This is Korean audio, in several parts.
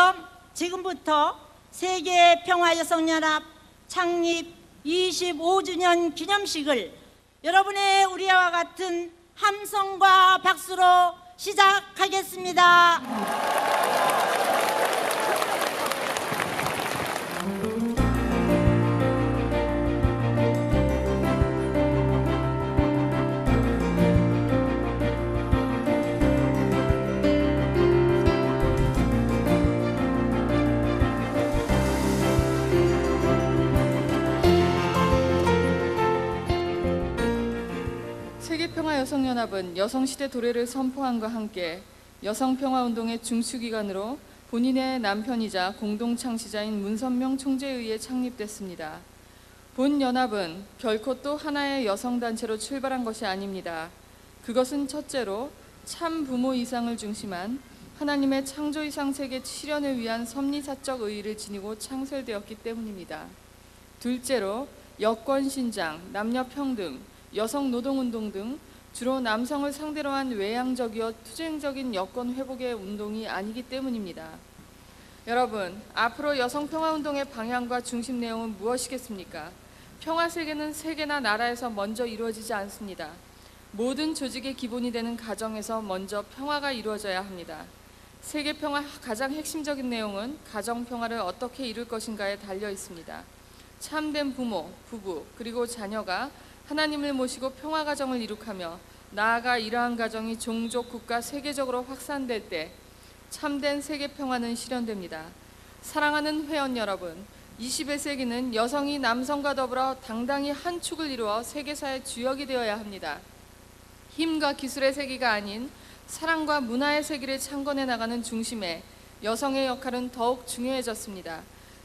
그럼 지금부터 세계평화여성연합 창립 25주년 기념식을 여러분의 우리와 같은 함성과 박수로 시작하겠습니다. 세계평화여성연합은 여성시대 도래를 선포함과 함께 여성평화운동의 중추기관으로 본인의 남편이자 공동창시자인 문선명 총재에 의해 창립됐습니다. 본 연합은 결코 또 하나의 여성단체로 출발한 것이 아닙니다. 그것은 첫째로 참 부모 이상을 중심한 하나님의 창조 이상 세계 실현을 위한 섭리사적 의의를 지니고 창설되었기 때문입니다. 둘째로 여권신장, 남녀평등, 여성노동운동 등 주로 남성을 상대로 한 외향적이어 투쟁적인 여건 회복의 운동이 아니기 때문입니다. 여러분, 앞으로 여성평화운동의 방향과 중심 내용은 무엇이겠습니까? 평화세계는 세계나 나라에서 먼저 이루어지지 않습니다. 모든 조직의 기본이 되는 가정에서 먼저 평화가 이루어져야 합니다. 세계평화 가장 핵심적인 내용은 가정평화를 어떻게 이룰 것인가에 달려 있습니다. 참된 부모, 부부, 그리고 자녀가 하나님을 모시고 평화가정을 이룩하며 나아가 이러한 가정이 종족, 국가, 세계적으로 확산될 때 참된 세계평화는 실현됩니다. 사랑하는 회원 여러분, 21세기는 여성이 남성과 더불어 당당히 한 축을 이루어 세계사의 주역이 되어야 합니다. 힘과 기술의 세계가 아닌 사랑과 문화의 세계를 창건해 나가는 중심에 여성의 역할은 더욱 중요해졌습니다.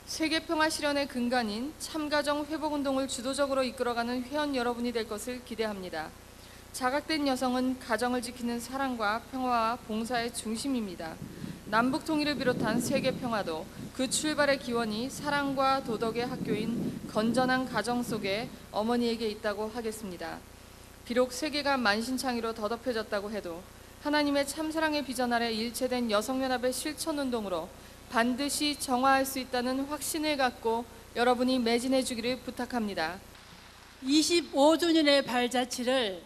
세계평화 실현의 근간인 참가정 회복운동을 주도적으로 이끌어가는 회원 여러분이 될 것을 기대합니다. 자각된 여성은 가정을 지키는 사랑과 평화와 봉사의 중심입니다. 남북 통일을 비롯한 세계평화도 그 출발의 기원이 사랑과 도덕의 학교인 건전한 가정 속에 어머니에게 있다고 하겠습니다. 비록 세계가 만신창이로 더럽혀졌다고 해도 하나님의 참사랑의 비전 아래 일체된 여성연합의 실천운동으로 반드시 정화할 수 있다는 확신을 갖고 여러분이 매진해 주기를 부탁합니다. 25주년의 발자취를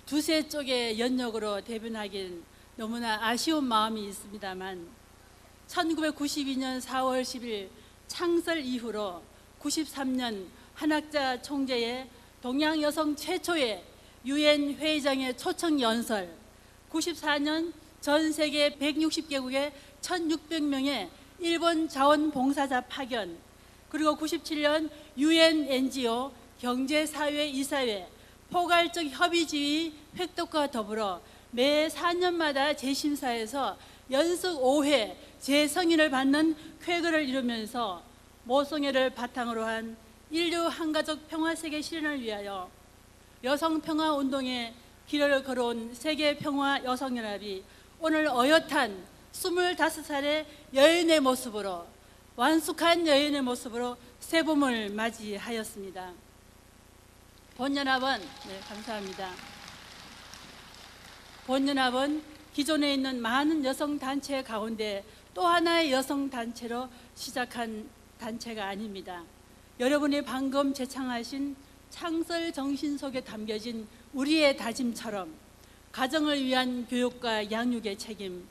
두세 쪽의 연역으로 대변하기는 너무나 아쉬운 마음이 있습니다만 1992년 4월 10일 창설 이후로 93년 한학자 총재의 동양 여성 최초의 유엔 회의장의 초청 연설, 94년 전 세계 160개국의 1600명의 일본 자원봉사자 파견, 그리고 97년 UN NGO 경제사회이사회 포괄적 협의지위 획득과 더불어 매 4년마다 재심사에서 연속 5회 재성인을 받는 쾌거를 이루면서 모성애를 바탕으로 한 인류 한가족 평화세계 실현을 위하여 여성평화운동의 길을 걸어온 세계평화여성연합이 오늘 어엿한 25살의 여인의 모습으로, 완숙한 여인의 모습으로 새봄을 맞이하였습니다. 본연합은 감사합니다. 본연합은 기존에 있는 많은 여성단체 가운데 또 하나의 여성단체로 시작한 단체가 아닙니다. 여러분이 방금 제창하신 창설 정신 속에 담겨진 우리의 다짐처럼 가정을 위한 교육과 양육의 책임,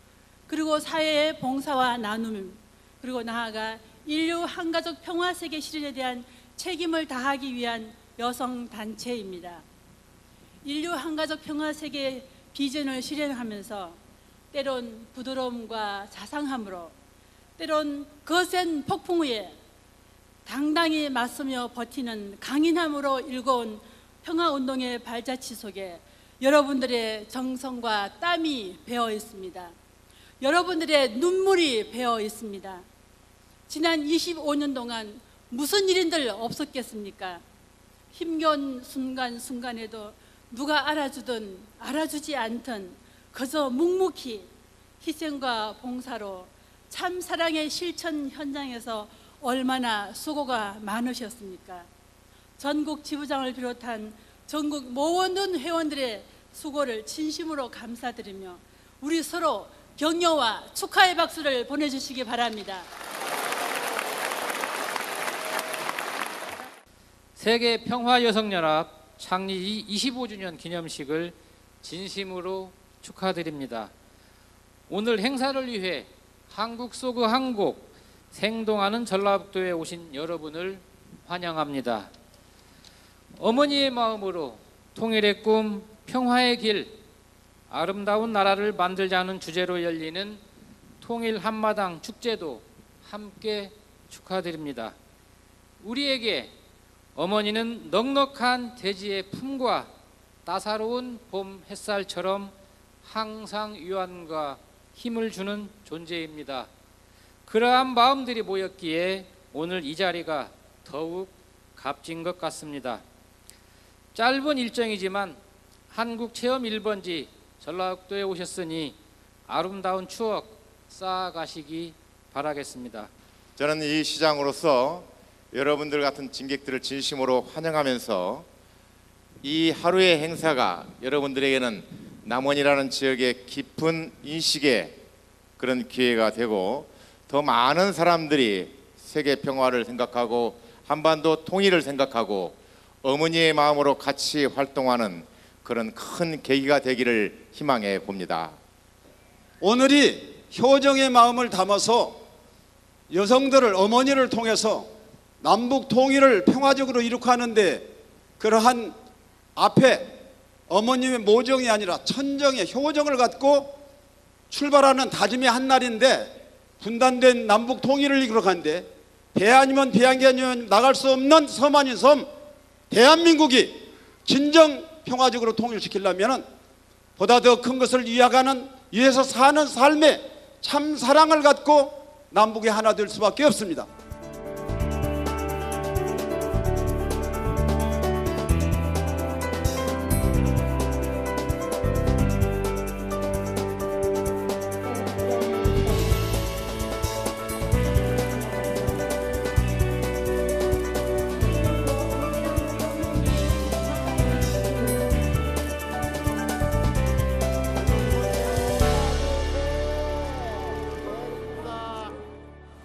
그리고 사회의 봉사와 나눔, 그리고 나아가 인류 한가족 평화세계 실현에 대한 책임을 다하기 위한 여성단체입니다. 인류 한가족 평화세계 비전을 실현하면서 때론 부드러움과 자상함으로, 때론 거센 폭풍 위에 당당히 맞서며 버티는 강인함으로 일궈온 평화운동의 발자취 속에 여러분들의 정성과 땀이 배어 있습니다. 여러분들의 눈물이 배어 있습니다. 지난 25년 동안 무슨 일인들 없었겠습니까? 힘겨운 순간순간에도 누가 알아주든 알아주지 않든 그저 묵묵히 희생과 봉사로 참 사랑의 실천 현장에서 얼마나 수고가 많으셨습니까? 전국 지부장을 비롯한 전국 모든 회원들의 수고를 진심으로 감사드리며 우리 서로 격려와 축하의 박수를 보내주시기 바랍니다. 세계 평화여성연합 창립 25주년 기념식을 진심으로 축하드립니다. 오늘 행사를 위해 한국 속의 한곡 생동하는 전라북도에 오신 여러분을 환영합니다. 어머니의 마음으로 통일의 꿈, 평화의 길, 아름다운 나라를 만들자는 주제로 열리는 통일 한마당 축제도 함께 축하드립니다. 우리에게 어머니는 넉넉한 대지의 품과 따사로운 봄 햇살처럼 항상 위안과 힘을 주는 존재입니다. 그러한 마음들이 모였기에 오늘 이 자리가 더욱 값진 것 같습니다. 짧은 일정이지만 한국 체험 1번지 전라북도에 오셨으니 아름다운 추억 쌓아가시기 바라겠습니다. 저는 이 시장으로서 여러분들 같은 진객들을 진심으로 환영하면서 이 하루의 행사가 여러분들에게는 남원이라는 지역의 깊은 인식의 그런 기회가 되고 더 많은 사람들이 세계 평화를 생각하고 한반도 통일을 생각하고 어머니의 마음으로 같이 활동하는 그런 큰 계기가 되기를 희망해 봅니다. 오늘이 효정의 마음을 담아서 여성들을 어머니를 통해서 남북 통일을 평화적으로 이룩하는데 그러한 앞에 어머님의 모정이 아니라 천정의 효정을 갖고 출발하는 다짐의 한 날인데 분단된 남북 통일을 이끌어가는데 배 아니면 비행기 아니면 나갈 수 없는 섬 아닌 섬 대한민국이 진정 평화적으로 통일시키려면 보다 더 큰 것을 위해서 사는 삶에 참 사랑을 갖고 남북이 하나 될 수밖에 없습니다.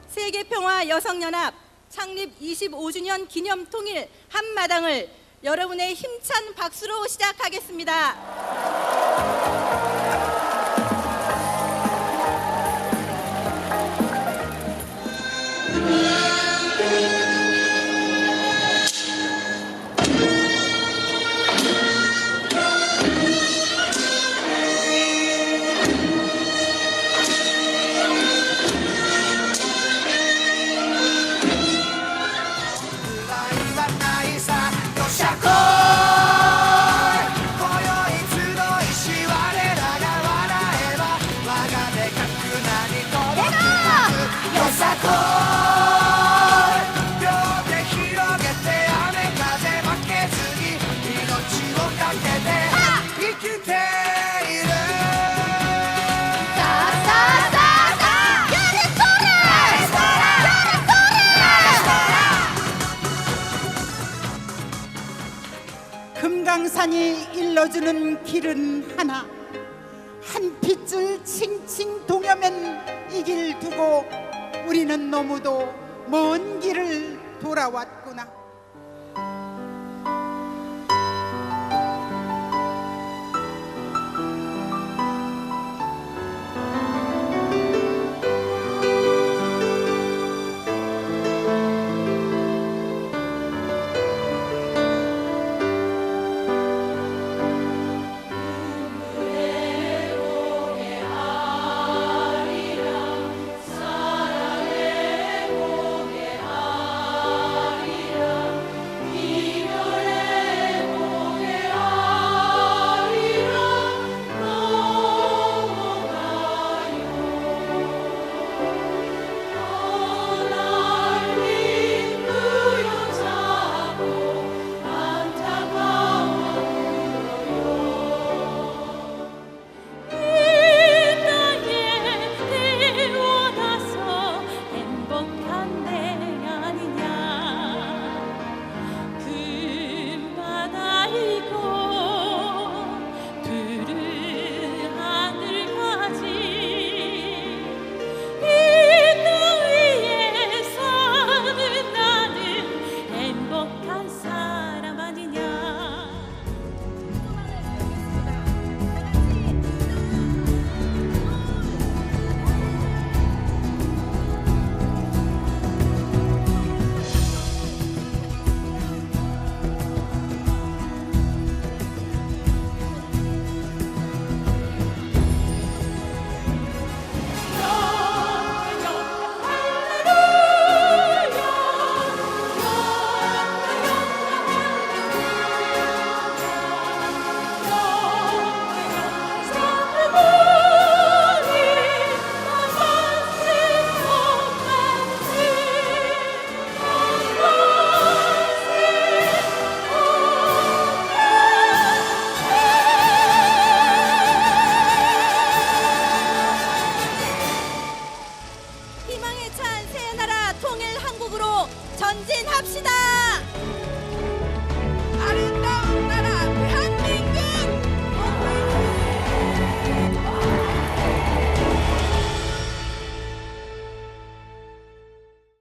세계평화여성연합 창립 25주년 기념 통일 한마당을 여러분의 힘찬 박수로 시작하겠습니다. 금강산이 일러주는 길은 하나, 한 핏줄 칭칭 동여맨 이 길 두고 우리는 너무도 먼 길을 돌아왔구나. 통일 한국으로 전진합시다.